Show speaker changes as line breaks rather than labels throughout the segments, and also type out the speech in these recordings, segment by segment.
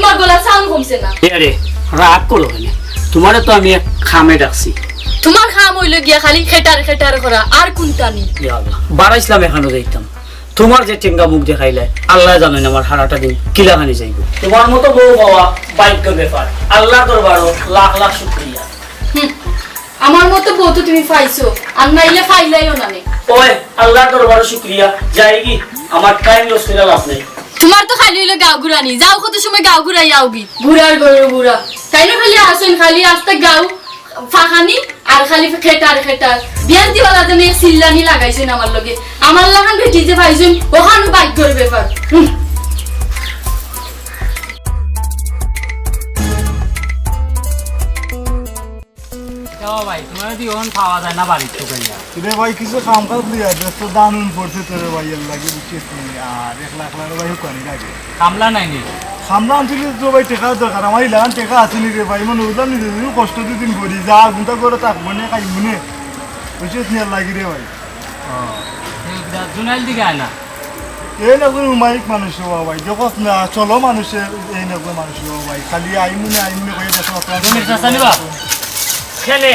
তোমার গলা সাউন্ড কমছে না
আরে রাগ করো কেন তোমারে তো আমি খামে ডাকছি
তোমার খাম হইল গিয়া খালি খেটার খেটার করা আর কোনটা নি
বাড়াইছিলাম এখানে যাইতাম তোমার যে টেঙ্গা মুখ দেখাইলে আল্লাহ জানেন আমার হারাটা দিন কিলাখানি যাইব তোমার মতো বউ পাওয়া ভাগ্যের ব্যাপার আল্লাহ দরবারও লাখ লাখ শুকরিয়া
আমার মতো বউ তো তুমি পাইছো আর নাইলে ফাইলাইও না নে
ওই আল্লাহ দরবারও শুকরিয়া যাই কি আমার টাইম লস করে লাভ নেই
তোমার তো খালি হইলো গাও ঘুরানি যাও কত সময় গাও ঘুরাই আওগি ঘুরার গরু ঘুরা তাই না খালি আসেন খালি আস্তে গাও ফাখানি আর খালি খেটার খেটার বিয়ান দিওয়ালা জানে সিল্লানি লাগাইছেন আমার লগে আমার লাগান বেটি যে পাইছেন ওখানে ভাগ্যের ব্যাপার
ভাই তোমার দি ওখান পাওয়া যায় না বাড়িতে কইয়া
রে ভাই কিছু কাম কাজ দিয়া তো দানুন পড়ছে তোরে ভাই এর লাগে বুঝছিস নি আর 1 লাখ লাখ ভাই কোনি লাগে
কামলা নাই নি
খামলা আনছিলি তো ভাই টাকা দরকার আমার লাগান টাকা আসেনি রে ভাই মনে উদান নি দিন কষ্ট দিন করি যা গুনটা করে তাক মনে খাই মনে বুঝছিস নি লাগি রে ভাই
জুনাইল দিকে আয় না
এই না কোনো মাইক মানুষ হওয়া ভাই যখন না চলো মানুষের এই না কোনো মানুষ হওয়া ভাই খালি আইমুনে কই দেখো
জমির চাষা নিবা খেলে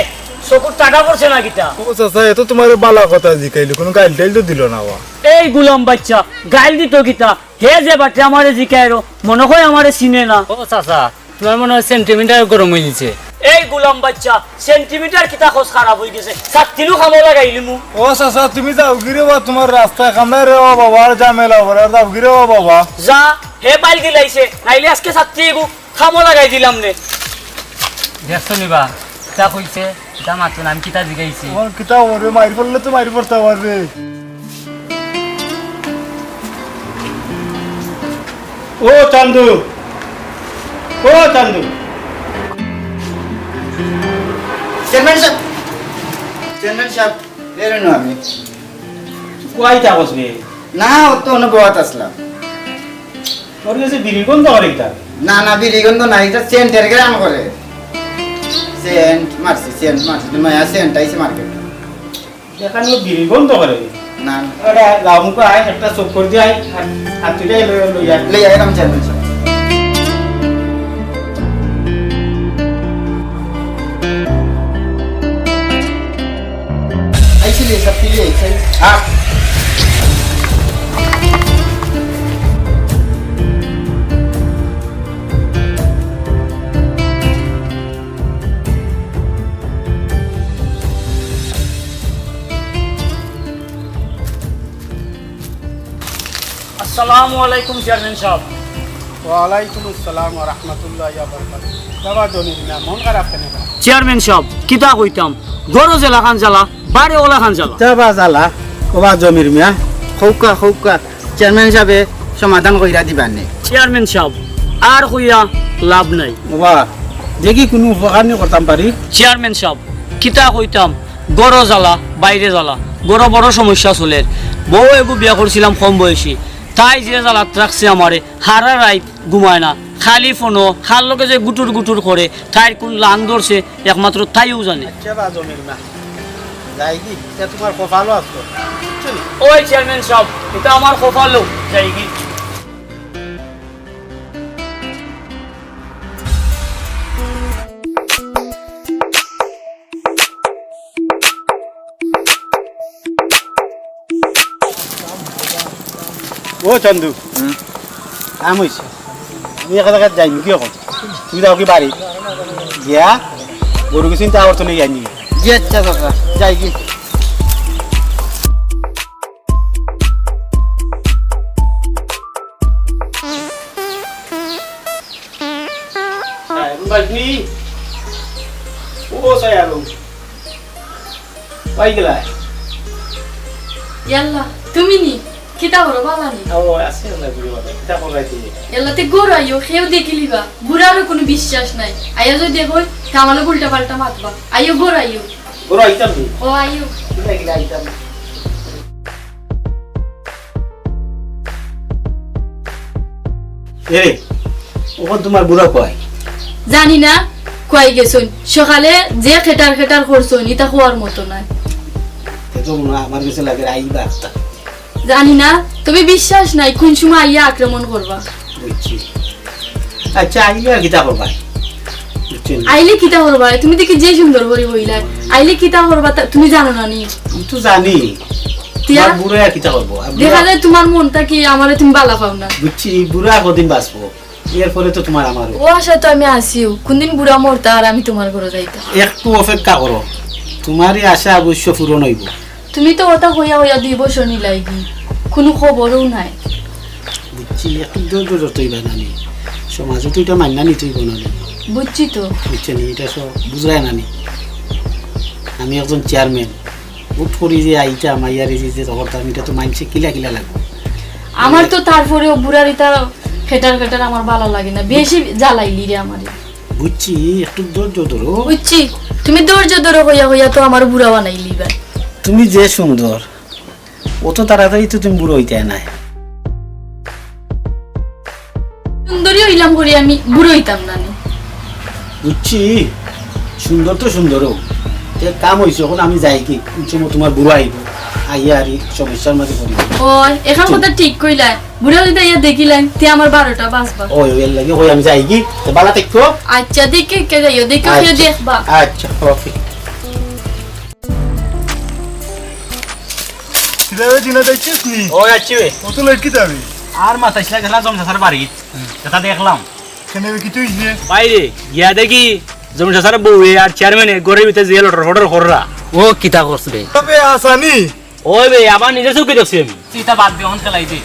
চকুর টাকা পড়ছে না কিটা
ও চাচা এত তোমার বালা কথা জিকাইলো কোনো গাইল টাইল তো দিল না ওয়া
এই গুলাম বাচ্চা গাইল দিত কিটা হে যে বাটে আমারে জিকাইরো মনে হয় আমারে চিনে না ও চাচা তোমার মনে হয় সেন্টিমিটার গরম হয়ে গেছে এই গুলাম বাচ্চা সেন্টিমিটার কিটা খোঁজ খারাপ হয়ে গেছে সাতটিলু খামো লাগাইলি মু
ও চাচা তুমি যাও গিরে বা তোমার রাস্তা কামে রে ও বাবা আর ঝামেলা করে যাও গিরে ও বাবা
যা হে বাইল দিলাইছে নাইলে আজকে সাতটি খামো লাগাই দিলাম নে দেখছো নিবা তা কইছে তা মাত্র নাম কিতা জিগাইছি
ও কিতা ওরে মাইর পড়লে তো মাইর পড়তে পারবে ও চান্দু
চেয়ারম্যান সাহেব বেরোন আমি
কোয়াইটা বসবে
না ও তো অনুভবত আসলাম
ওর কাছে বিড়ি গন্ধ করে এটা
না বিরিগন্ধ না এটা সেন্টের গ্রাম করে সেন্ট মারছি নয়া সেন্ট আইছে মার্কেট
এখানে বিড়ি গন্ধ করে
না
ওটা গাঁও মুখে আয় একটা চোখ করে দিয়ে আয় আর তুই লইয়া
লই আইলাম চেয়ারম্যান সাহেব আইছিলি সব পিলি আইছে হ্যাঁ
আসসালামু আলাইকুম চেয়ারম্যান সাহেব
ওয়ালাইকুম আসসালাম ওয়া রাহমাতুল্লাহি ওয়া বারাকাতুহু বাবা জনির না মন খারাপ কেন
চেয়ারম্যান সাহেব কিতা কইতাম গরো জেলা খান জ্বালা বাড়ি ওলা খান জ্বালা
যাবা জালা কবা জমির মিয়া খৌকা চেয়ারম্যান সাহেবে সমাধান কইরা দিবার নে
চেয়ারম্যান সাহেব আর কইয়া লাভ নাই
বাবা দেখি কোনো উপকার নি করতাম পারি
চেয়ারম্যান সাহেব কিতা কইতাম গরো জ্বালা বাইরে জ্বালা গরো বড় সমস্যা চলে বউ এগু বিয়া করছিলাম কম বয়সী তাই যে জ্বালাত রাখছে আমারে হারা রাইত ঘুমায় না খালি ফোনও খার লোকে যে গুটুর করে তাই কোন লাং ধরছে একমাত্র তাইও জানে
যাবা জমির না যাই কি তোমার কপালও আছে
ওই চেয়ারম্যান সাহেব এটা আমার কপালো যাই কি
ও চন্দু
আমি একা জায়গায় যাইনি কি এখন তুই যাও কি বাড়ি গিয়া গরুকে চিন্তা করতো নিয়ে যাইনি জি আচ্ছা কাকা যাই কি
ও সায়ারু পাই গেলা
ইয়াল্লা তুমি নি কিতা হলো বাবা নি
ও আছে না গুলো বাবা এটা করাইছি
এলাতে গরু আইও খেয়েও দেখিলিবা বুড়ারও কোনো বিশ্বাস নাই আইয়া যদি দেখো কামালে উল্টা পাল্টা মাতবা আইও গরু আইও
ওরা আইতাম নি
ও আইও
লাগি আইতাম এই ও তোমার বুড়া কয়
জানি না কই গেছুন সকালে যে খেটার করছুন এটা হওয়ার মতো না
তো আমার কাছে লাগে আইবা একটা
জানি না তুমি বিশ্বাস নাই কোন সময় আইয়া আক্রমণ করবা
বুঝছি
আচ্ছা আইলে আর কিতা করবা বুঝছেন
আইলে কিতা করবা তুমি দেখি যে সুন্দর করে হইলা আইলে কিতা করবা তুমি জানো না নি
আমি তো জানি
তিয়া
তোমার বুড়া আর কিতা করবো আর
দেখা
বুড়া-
যায় তোমার মনটা কি আমারে তুমি বালা পাও না
বুঝছি বুড়া কদিন বাঁচবো এরপরে তো তোমার আমার
ও আশা তো আমি আসিও কোনদিন বুড়া মরতা আর আমি তোমার ঘরে যাইতা
একটু অপেক্ষা করো তোমারই আশা অবশ্য পূরণ হইব
তুমি তো ওটা হইয়া হইয়া 2 বছর নিলাইবি কোনো খবরও নাই
বুঝছি একটু ধৈর্য ধরতেই বা নানি সমাজে তো এটা মান্না নিতেই নানি
বুঝছি তো
বুঝছেন এটা সব বুঝলাই নানি আমি একজন চেয়ারম্যান উঠ করি যে আইটা মাইয়ার এই যে জগরতাম এটা তো মাইনছে কিলা কিলা লাগবে
আমার তো তারপরেও বুড়ারি তার খেটার খেটার আমার ভালো লাগে না বেশি জ্বালাইলি রে আমারে
বুঝছি একটু ধৈর্য ধরো
বুঝছি তুমি ধৈর্য ধরে হইয়া হইয়া তো আমার বুড়া বানাইলি বা
তুমি যে সুন্দর অত তাড়াতাড়ি তো তুমি বুড়ো হইতে নাই
সুন্দরী হইলাম করি আমি বুড়ো হইতাম না নি।
বুঝছি সুন্দর তো সুন্দরও এক কাম হয়েছে এখন আমি যাই কি সময় তোমার বুড়ো আইব আইয়া আর এই সমস্যার মাঝে পড়ি
ও এখন কথা ঠিক কইলা বুড়া যদি ইয়া দেখিলেন তে আমার 12টা বাজবা
ওই ওই লাগে ওই আমি যাই কি তো বালা দেখো
আচ্ছা দেখে কে যাইও দেখে কে দেখবা
আচ্ছা ওকে
কিভাবে চিনা যাইছিস নি
ওই আছি বে
কত লেট কি যাবি
আর মাথা ছিলা গেলা জমসার বাড়ি এটা দেখলাম
কেন কিছু হইছে
বাইরে গিয়া দেখি জমসার বউ আর চেয়ারম্যানে গড়ের ভিতরে যে লটর ফটর কররা ও কিতা করছে
তবে আসানি
ওই বে আবার নিজের চোখে দেখছি আমি চিতা বাদ দিয়ে হন খেলাই দে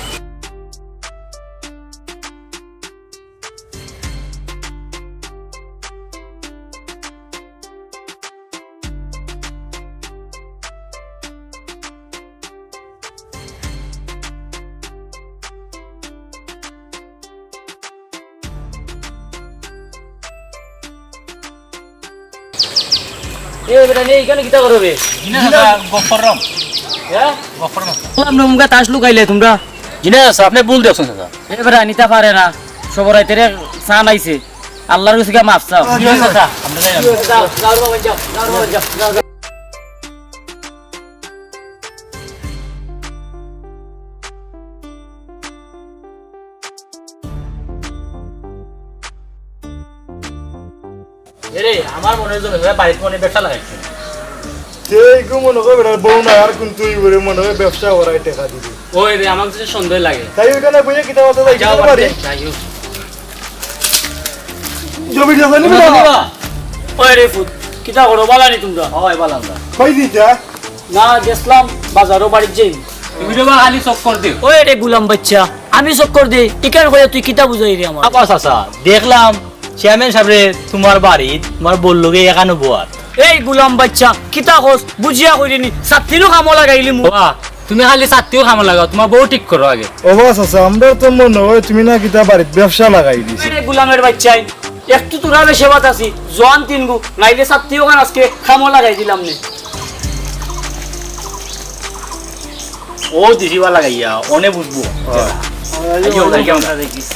এ বেটা নেই কেন কিতা করবে গফরম
মুখে তাস লুকাইলে তোমরা
জিনাস আপনি ভুল দেখছেন দাদা
এবার নিতে পারে না সবর আইতে সান আইছে আল্লাহর কাছে মাফ চাও
দাদা আমরা যাই এরে আমার মনে হয় বাড়িতে মনে ব্যবসা লাগাইছে
সেই গো মনে হবে বেটা বউ না আর কোন তুই বলে মনে হবে ব্যবসা করাই টাকা দিবি
ওই রে আমার কাছে সন্দেহ লাগে
তাই ওখানে বইয়ে কিতা কথা যাই
যাও
কিতা পারি জমি জানি বেটা
ওই রে ফুট কিতা করো বলানি তোমরা
হয় বালাম দা
কই দিতা
না গেছলাম বাজারও বাড়ির যাই
তুমি তো খালি চক কর দিও
ওই রে গুলাম বাচ্চা আমি চক্কর দে টিকার হয়ে তুই কিতা বুঝাই রে আমার
আবার চাচা দেখলাম চেয়ারম্যান সাহেব তোমার বাড়ি তোমার বললো গে এখানে বোয়ার
এই গুলাম বাচ্চা কিতা কস বুঝিয়া কইনি সাথীরও কাম লাগাইলি মু
বাবা তুমি খালি চারটিও খাম লাগাও তোমার বউ ঠিক করো আগে
অবাস আছে আমরা তো মনে হয় তুমি না কিতা বাড়িতে ব্যবসা লাগাই দিছি
রে গুলামের বাচ্চাই একটু তোরা সেবাত আছি জোয়ান তিনগু নাইলে সাথীও কান আজকে কাম লাগাই দিলাম নে
ও দিছিবা লাগাইয়া অনে বুঝবো কেমন
দেখিস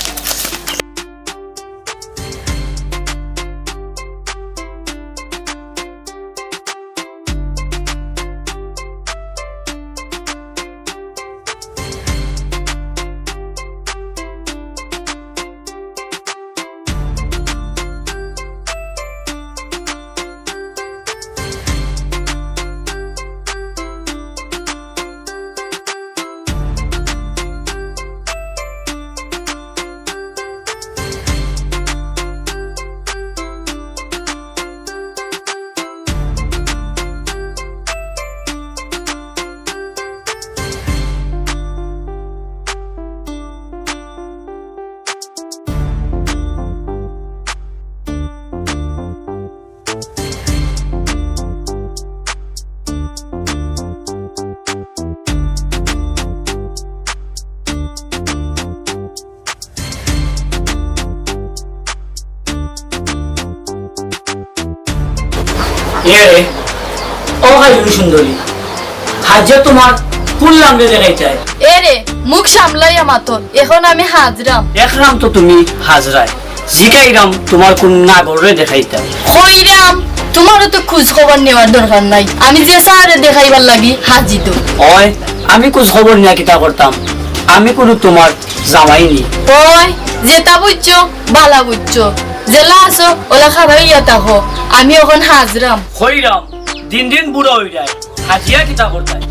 এরে ও হাইলু সুন্দরী হাজে তোমার ফুল লামে দেখাইতাই
এরে মুখ সামলাইয়া মাতর এখন আমি হাজরাম
দেখলাম তো তুমি হাজরায় জিগাইরাম তোমার কোন নাগরে দেখাইতাই
কইরাম তোমারও তো খোঁজ খবর নেওয়ার দরকার নাই আমি যে সারে দেখাইবার লাগি হাজিত
ওই আমি কোন খবর নিয়া কিতা করতাম আমি কোনো তোমার জামাই নি
ওই যেটা বুঝছো বালা বুঝছো জেলা আছো ওলা খাবার ইয়া তাকো আমি এখন হাজরাম
হইরাম দিন দিন বুড়া হয়ে যায় হাজিয়া কিতা করতাই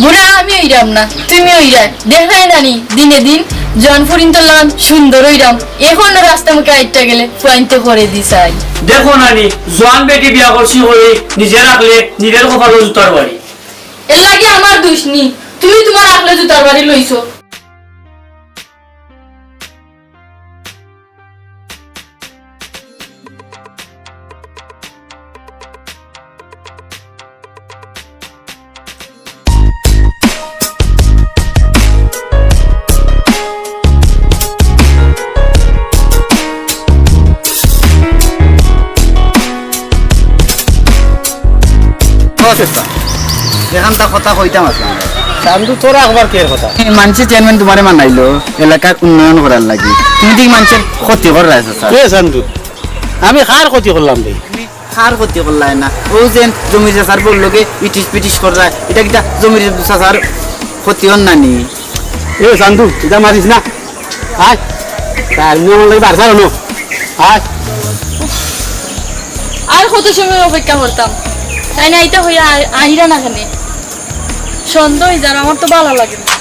বুড়া আমি হইরাম না তুমি হইরা দেখাই নানি দিনে দিন জন ফরিন তো লাম সুন্দর হইরাম এখন রাস্তা মুখে আইটা গেলে ফুয়াইতে করে দিছাই
দেখো নানি জোয়ান বেটি বিয়া করছি হয়ে নিজে রাখলে নিজের কপাল জুতার বাড়ি
এর লাগে আমার দোষ নি তুমি তোমার আকলে জুতার বাড়ি লইছো
এখানটা কথা কইতাম আসলাম চান্দু তোরা একবার কে কথা মানুষের চেয়ারম্যান তোমারে মানাইলো এলাকার উন্নয়ন করার লাগি তুমি ঠিক মানুষের ক্ষতি করার আছে স্যার
এ চান্দু আমি কার ক্ষতি করলাম রে
খার ক্ষতি করলাই না ও যে জমির চাষার বললোকে ইটিস পিটিস করা এটা কিটা জমির চাষার ক্ষতি হন না নি
এ চান্দু এটা মারিস না আয় তার নিয়ম লাগে বারবার হলো আয়
আর কত সময় অপেক্ষা করতাম তাই না এটা হইয়া আহিরা না কেন সন্দেহ হয়ে যার আমার তো ভালো লাগে না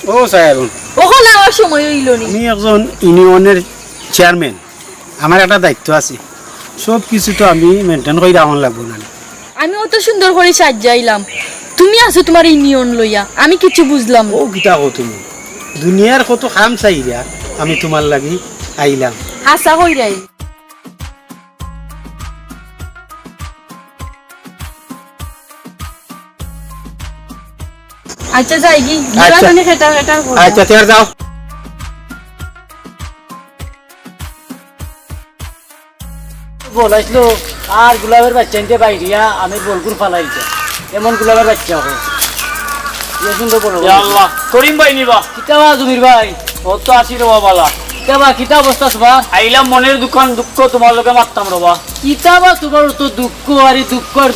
ও সায়ারুন
ওখানে আমার সময় হইল নি
আমি একজন ইউনিয়নের চেয়ারম্যান আমার একটা দায়িত্ব আছে সব কিছু তো আমি মেনটেন করে রাখুন লাগবো না
আমি অত সুন্দর করে সাজাইলাম তুমি আছো তোমার ইউনিয়ন লইয়া আমি কিছু বুঝলাম
ও কিতা কো তুমি দুনিয়ার কত কাম চাইরা আমি তোমার লাগি আইলাম
আশা কইরাই আচ্ছা যাই কি
আচ্ছা।
খেটা খেটা
আচ্ছা তের যাও
বলাইছিল আর গোলাপের বাচ্চা নিতে বাইরিয়া আমি বলগুর ফালাইছে এমন গোলাপের বাচ্চা হবে সুন্দর বলো আল্লাহ করিম ভাই নিবা কিতাবা জমির ভাই ও তো আসি রবা বালা কিতাবা কিতা অবস্থা সবা আইলাম মনের দুঃখ তোমার লগে মারতাম রবা কিতাবা তোমার তো দুঃখ আর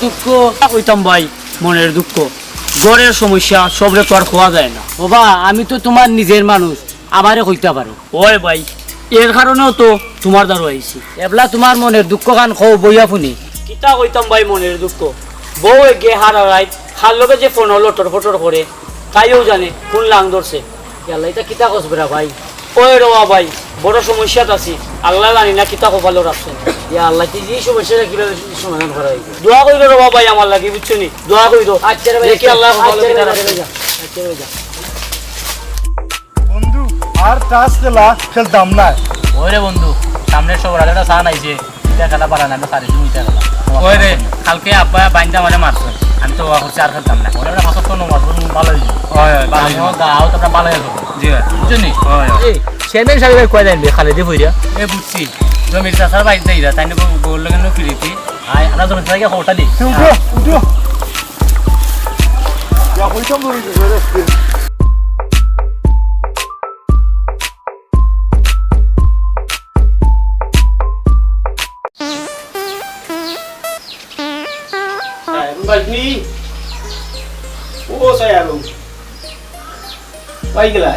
দুঃখ কইতাম ভাই মনের দুঃখ গড়ের সমস্যা সবরে তো আর খোয়া যায় না বাবা আমি তো তোমার নিজের মানুষ আমারে কইতে পারো ওই ভাই এর কারণেও তো তোমার দ্বারা আইছি এবলা তোমার মনের দুঃখ গান খো বইয়া শুনি কিতা কইতাম ভাই মনের দুঃখ বউ গে হারাই খার লগে যে ফোন লটর ফটর করে তাইও জানে কোন লাং ধরছে আল্লাহ এটা কিতা কসবেরা ভাই ওই রবা ভাই বড় সমস্যাত আছি আল্লাহ জানি না কিতা কপালো রাখছেন ইয়া আল্লাহ এই সমস্যাটা কিভাবে সমাধান করা হয়েছে দোয়া কইরো রবা ভাই আমার লাগি বুঝছো নি দোয়া কইরো আচ্ছা রে ভাই দেখি আল্লাহ ভালো কিনা রাখে যা আচ্ছা রে যা
বন্ধু আর টাস খেলা খেলতাম না
ওরে বন্ধু সামনে সব রাজাটা সান আইছে খেলা পারা না আমরা সারি জমি খেলা ওই রে কালকে আব্বা বাইন্দা মানে মারছে আমি তো ওয়া করছি আর খেলতাম না ওরে মাছ তো নমাজ ভালো হইছে হয় হয় ভালো গাও তো আমরা ভালো হইছে জি বুঝছনি হয় এই চেয়ারম্যান সাহেব কয় দেন খালি দে বইরা এ বুঝছি জমির চাষার বাইরে যাইরা তাই না বল লাগেন ফিরিতি আই আমরা জমি থেকে হোটা দি
উঠো উঠো যা কইতাম ধরে রে
বাজনি ও সায়ারু পাই গেলা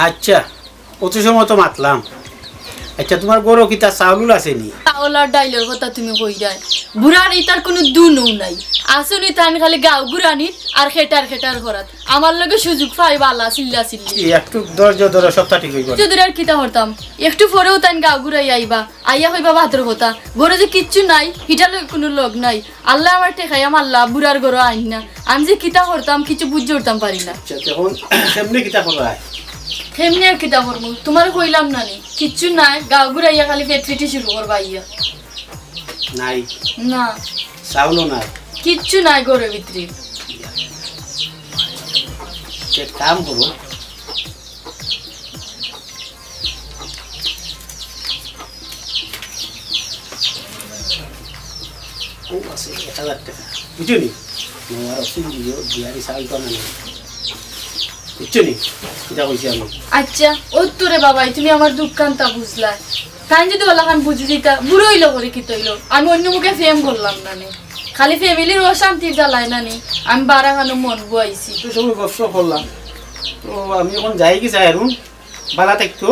আচ্ছা অত সময় তো মাতলাম আচ্ছা তোমার গরু কিতা চাউল আসেনি
চাউলার ডাইলের কথা তুমি কইরাই বুড়ার ইতার কোনো দুনু নাই আসুনি তান খালি গাও গুরানির আর খেটার করাত আমার লগে সুযোগ পাই বালা চিল্লা চিল্লি
একটু ধৈর্য ধরো সপ্তাহ ঠিক হয়ে গেল
যদি আর কিতা হরতাম একটু পরেও তান গাও গুরাই আইবা আইয়া হইবা ভাতর কথা গরু যে কিচ্ছু নাই হিটার কোনো লোক নাই আল্লাহ আমার টেকাই আমার আল্লাহ বুড়ার গরু আইন না আমি যে কিতা করতাম কিছু বুঝতে উঠতাম পারি না
আচ্ছা তখন সেমনি কিতা করা
কেমনি আর কিতা করবো তোমার কইলাম না নি কিচ্ছু নাই গাও গুরাইয়া খালি পেট ফিটি শুরু করবা আইয়া
নাই
না
চাউলও নাই
কিচ্ছু নাই গরুর ভিতরে
এক কাম করো ও আছে 1000 টাকা বুঝছো নি আমার অসুখ দিও বিয়ারি সাল তো না বুঝছো নি এটা কইছি আমি
আচ্ছা ও তোরে বাবাই তুমি আমার দুঃখান্তা বুঝলা তাই যদি ওলাখান বুঝি দিতা বুড়ো হইলো করে কি তৈলো আমি অন্য মুখে ফেম করলাম না নে খালি ফ্যামিলির অশান্তির জ্বালায় না নি আমি বারাখানো মন বুয়াইছি
তো সব গপসপ করলাম তো আমি এখন যাই কি যাই আরুন বালা থাকতো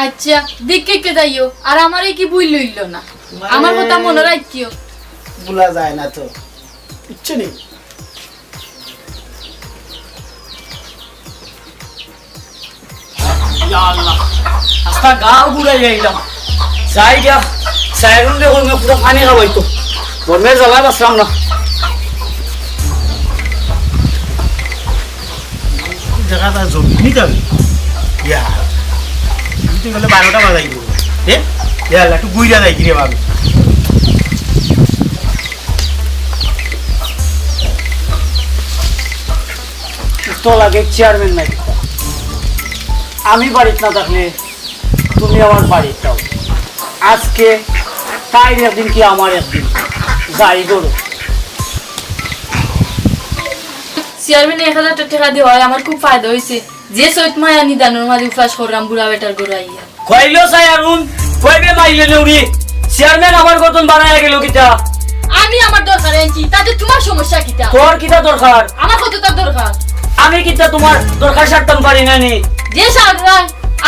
আচ্ছা দেখে কে যাইও আর আমারে কি বুঝ লইল না আমার কথা মনে রাখিও
ভুলা যায় না তো বুঝছো নি
ইয়া আল্লাহ আস্তা গাও ঘুরাই যাইলাম যাই গিয়া সাইরুন রে হল পুরো পানি খাওয়াই তো গরমের জ্বালা বাসলাম না
জায়গাটা জমি নি যাবি ইয়া তুই গেলে 12টা বাজাই দিব ইয়া একটু গুইরা যাই কিরে ভাবি
তো লাগে চেয়ারম্যান নাই আমি বাড়িতে না থাকলে তুমি আমার বাড়িতে যাও আজকে তাই একদিন কি আমার একদিন যাই করো
চেয়ারম্যান 1000 টাকা দিয়ে হয় আমার খুব ফায়দা হয়েছে যে সৈত মায়া নিদানোর মাঝে উপাস করলাম বুড়া বেটার গোড়াইয়া
কইলো সাই আরুন কইবে মাইলে নউরি চেয়ারম্যান আমার গতন বানায়া গেল কিটা
আমি আমার দরকার আনছি তাতে তোমার সমস্যা কিটা
তোর কিটা দরকার
আমার কত তার দরকার
আমি কিটা তোমার দরকার সারতাম পারি না নি
যে সারা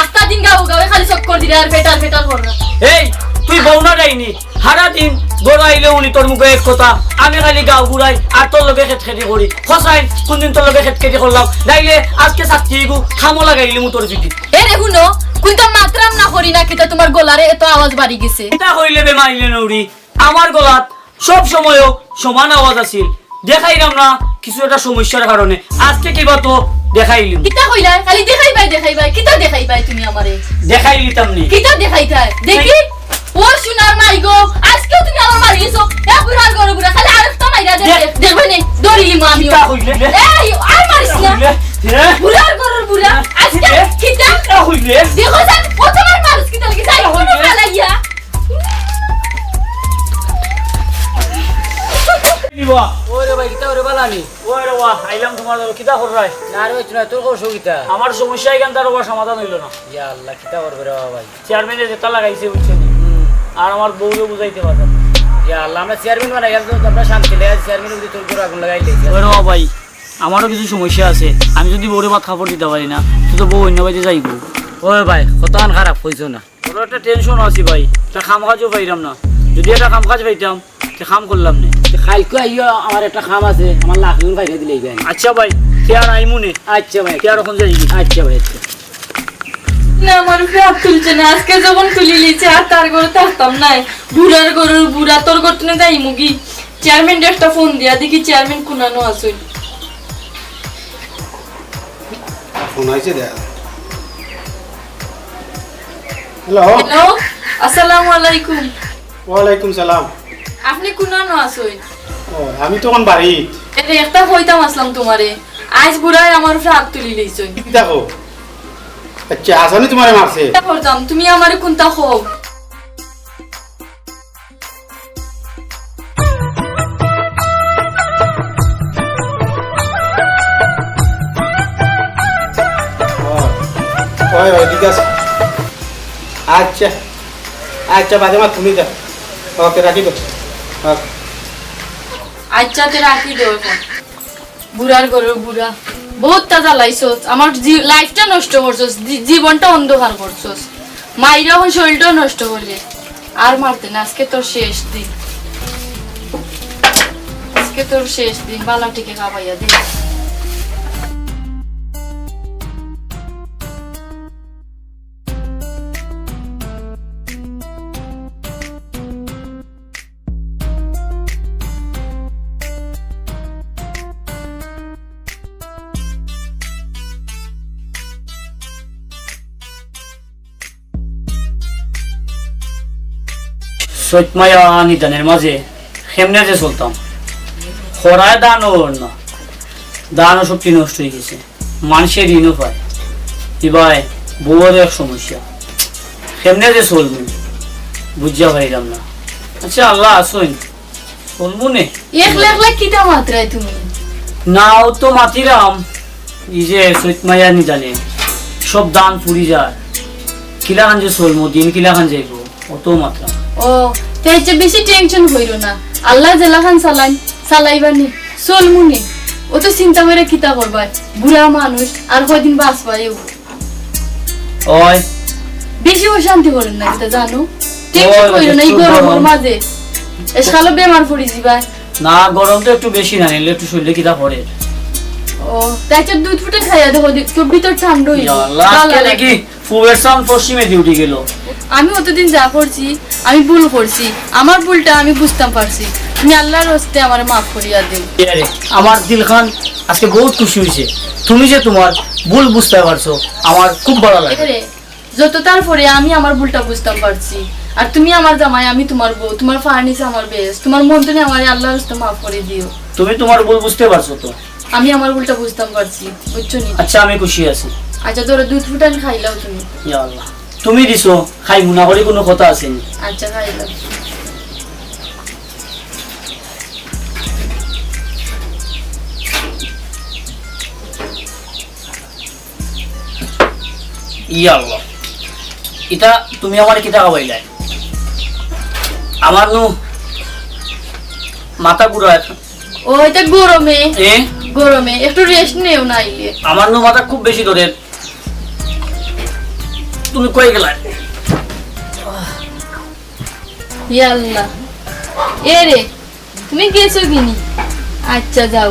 আস্তা দিন গাও গাও খালি চক্কর দিলে আর বেটার করনা
এই তুই বউনা যাইনি সারা দিন গড়াইলে উনি তোর মুখে এক কথা আমি খালি গাও ঘুরাই আর তোর লগে খেত খেতি করি খসাই কোনদিন তোর লগে খেত খেতি করলাম নাইলে আজকে সাক্ষী গু খামো লাগাইলি মু তোর পিঠি
এ রেগুনো কোনটা মাত্রাম না করি না কিটা তোমার গলারে এত আওয়াজ বাড়ি গেছে
এটা হইলে বে মাইলে নউরি আমার গলাত সব সময়ও সমান আওয়াজ আছিল দেখাইলাম না কিছু একটা সমস্যার কারণে আজকে কিবা তো দেখাইলিম
কিটা কইলা খালি দেখাইবাই কিটা দেখাইবাই তুমি আমারে
দেখাইলিতাম নি
কিটা দেখাইতাই দেখি ও সোনার মাই গো আজকে তুমি আমার মারি গেছো এ বুড়ার গরু বুড়া খালি আরেকটা মাইরা দে দেখবে নে দড়িলি মামি
কিটা হইলে
এই আর মারিস না বুড়ার গরু বুড়া আজকে কিটা
হইলে
দেখো জান ও তোমার মারিস কিটা লাগি যাই কোনো পালাইয়া
নিবা ওরে ভাই কিটা ওরে বালানি ওরে ওয়া আইলাম তোমার দল কিটা কররাই
না রে তুই তোর কোন সুবিধা
আমার সমস্যা এখান তার ওর সমাধান হইল না
ইয়া আল্লাহ কিতা করবে রে ভাই
চেয়ারম্যানে যেটা লাগাইছে বুঝছেন আর আমার বউকে বুঝাইতে পারতাম
ইয়া আল্লাহ আমরা চেয়ারম্যান বানাই গেল তো আমরা শান্তি লে চেয়ারম্যান যদি তোর করে আগুন লাগাই লে
ওরে ও ভাই আমারও কিছু সমস্যা আছে আমি যদি বউরে ভাত খাবার দিতে পারি না তুই তো বউ অন্য বাড়িতে যাইব
ওই ভাই কত আন খারাপ কইছো না
ওর একটা টেনশন আছে ভাই একটা খাম কাজও পাইলাম না যদি একটা খাম কাজ পাইতাম তে খাম করলাম না
কালকে আইও আমার একটা খাম আছে আমার লাখ গুণ পাইরে দিলেই ভাই
আচ্ছা ভাই কে আর আইমুনে
আচ্ছা ভাই
কে আর এখন যাইবি
আচ্ছা ভাই আচ্ছা
না আমার উপরে হাত তুলছে না আজকে যখন তুলি লিছে আর তার ঘরে থাকতাম নাই বুড়ার গরুর বুড়া তোর গর্তনে যাই মুগি চেয়ারম্যান একটা ফোন দিয়া দেখি চেয়ারম্যান কুনানো আসুন
ফোন আইছে দে হ্যালো
হ্যালো আসসালামু আলাইকুম
ওয়ালাইকুম সালাম
আপনি কুনানো আসুন
ও আমি তো এখন বাড়ি
এরে একটা কইতাম আসলাম তোমারে আজ বুড়ায় আমার উপরে হাত তুলি লইছই
কি দেখো আচ্ছা আসানি তোমারে মারছে
এটা করতাম তুমি আমারে কোনটা খো
ওই ওই ঠিক আছে আচ্ছা আচ্ছা বাদে মা তুমি যা ওকে রাখি তো ওকে
আচ্ছা তে রাখি দেও এখন বুড়ার গরুর বুড়া বহুত তাজা লাইছস আমার লাইফটা নষ্ট করছস জীবনটা অন্ধকার করছস মাইরা এখন শরীরটাও নষ্ট করলে আর মারতে না আজকে তোর শেষ দিন আজকে তোর শেষ দিন বালা টিকে খাবাইয়া দে
সৈতমায়া নিদানের মাঝে কেমনে যে চলতাম খরায় দানও না দানও সত্যি নষ্ট হয়ে গেছে মানুষের ঋণও পায় এবার বউয়ের এক সমস্যা কেমনে যে চলবো বুঝা পাইলাম না। আচ্ছা আল্লাহ আসুন চলবো নে।
একলা একলা কিটা মাত্রায় তুমি?
নাও তো মাতিরাম এই যে সৈত মাইয়া নি জানে সব দান পুরি যায় কিলাখান যে চলবো দিন কিলাখান যাইব অত মাত্রা।
ও তাই যে বেশি টেনশন হইল না, আল্লাহ জেলাখান চালাইবানি চলমুনি। ও তো চিন্তা করে কিতা করবা, বুড়া মানুষ আর কয়দিন বাঁচবাই।
ওই
বেশি অশান্তি করেন না এটা জানো, টেনশন হইল না এই গরমের মাঝে এসকালো বেমার পড়ি যাবা।
না গরম তো একটু বেশি না নিলে একটু শরীরে কিতা পড়ে।
ও তাই যে দুধ ফুটে খাইয়া দেখো তোর ভিতর ঠান্ডা হইল।
নাকি ফুয়ের সাম পশ্চিমে ডিউটি গেল।
আমি অতদিন যা করছি আমি ভুল করছি, আমার ভুলটা আমি বুঝতাম পারছি। তুমি আল্লাহর হস্তে আমার মাফ করিয়া দিও।
আমার দিলখান আজকে বহুত খুশি হয়েছে, তুমি যে তোমার ভুল বুঝতে পারছো আমার খুব ভালো লাগে।
এবারে যত তারপরে আমি আমার ভুলটা বুঝতাম পারছি, আর তুমি আমার জামাই আমি তোমার বউ, তোমার ফার্নিচার আমার বেশ, তোমার মন তো আমার আল্লাহর হস্তে মাফ করে দিও।
তুমি তোমার ভুল বুঝতে পারছো তো?
আমি আমার ভুলটা বুঝতাম পারছি, বুঝছো নি?
আচ্ছা আমি খুশি আছি।
আচ্ছা ধরো দুধ ফুটান খাইলাও তুমি।
ইয়া আল্লাহ তুমি দিছো খাই মুনা করে কোনো কথা আসেনি।
আচ্ছা খাইলাম।
ইয়া আল্লাহ এটা তুমি আমার কিতা খাওয়াইলাই, আমার নু মাথা ঘুরা।
ও এটা গরমে
এ
গরমে একটু রেস্ট নেও না আইলে।
আমার নু মাথা খুব বেশি ধরে। তুমি কই গেলা?
ইয়া আল্লাহ এ রে তুমি গেছো কিনি? আচ্ছা যাও,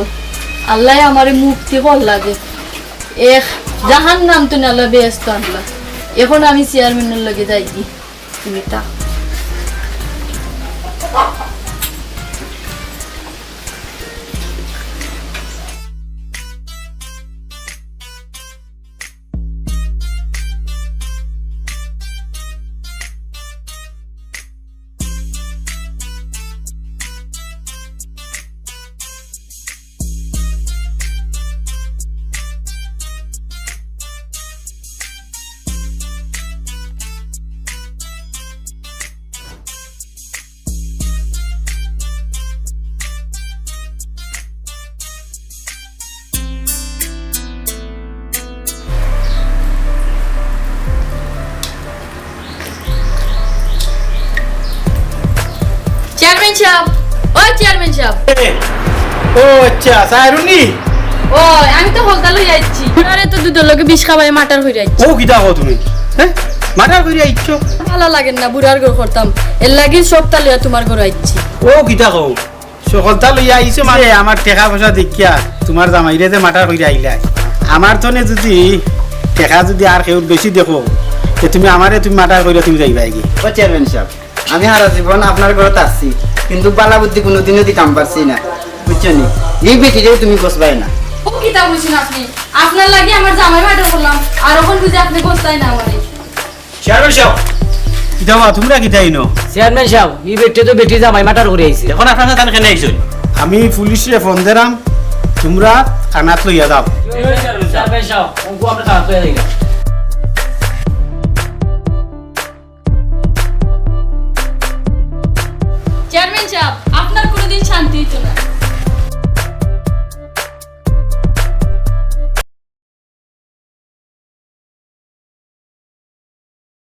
আল্লাহ আমারে মুক্তি কর লাগে। এক জাহান নাম তো নালা ব্যস্ত আল্লাহ। এখন আমি চেয়ারম্যানের লগে যাই কি তুমি তা চেয়ারম্যান সাহেব, ও চেয়ারম্যান সাহেব।
ও আচ্ছা সাইরুনি
ও আমি তো হলতা লই যাচ্ছি, আরে তো দুধের লগে বিষ খাবাই মাটার হই যাচ্ছি।
ও কিটা কও তুমি? হ্যাঁ মাটার কইরা আইছো?
ভালো লাগেন না বুড়ার ঘর করতাম, এর লাগি সপ্তাহ লইয়া তোমার ঘর আইছি।
ও কিটা কও? সকলতা লইয়া আইছো মানে আমার টাকা পয়সা দেখিয়া তোমার জামাইরে যে মাটার কইরা আইলা। আমার তনে যদি টাকা যদি আর কেউ বেশি দেখো যে তুমি আমারে তুমি মাটার কইরা তুমি যাইবা কি?
ও চেয়ারম্যান সাহেব, আমি সারা জীবন আপনার ঘরত আসছি, কিন্তু বালা বুদ্ধি কোনোদিনও দিতাম পারছি না, বুঝছো নি? এই বেটিরেও তুমি বসবাই না।
ও কিতা বলছেন আপনি? আপনার লাগি আমার জামাই মাটার করলাম, আর এখন বুঝে আপনি বসতাই না আমারে।
চেয়ারম্যান সাহেব,
কিটা তোমরা কিটা আইনো?
চেয়ারম্যান সাহেব এই বেটি তো বেটি জামাই মাটার করে আইছে।
এখন আপনার সাথে কেন আইছো?
আমি পুলিশে ফোন দিলাম, তোমরা থানাত লইয়া যাও।
চেয়ারম্যান সাহেব ওকে আমরা খারাপ করে দিলাম।
চেয়ারম্যান সাহেব আপনার কোনোদিন শান্তি হইতো না।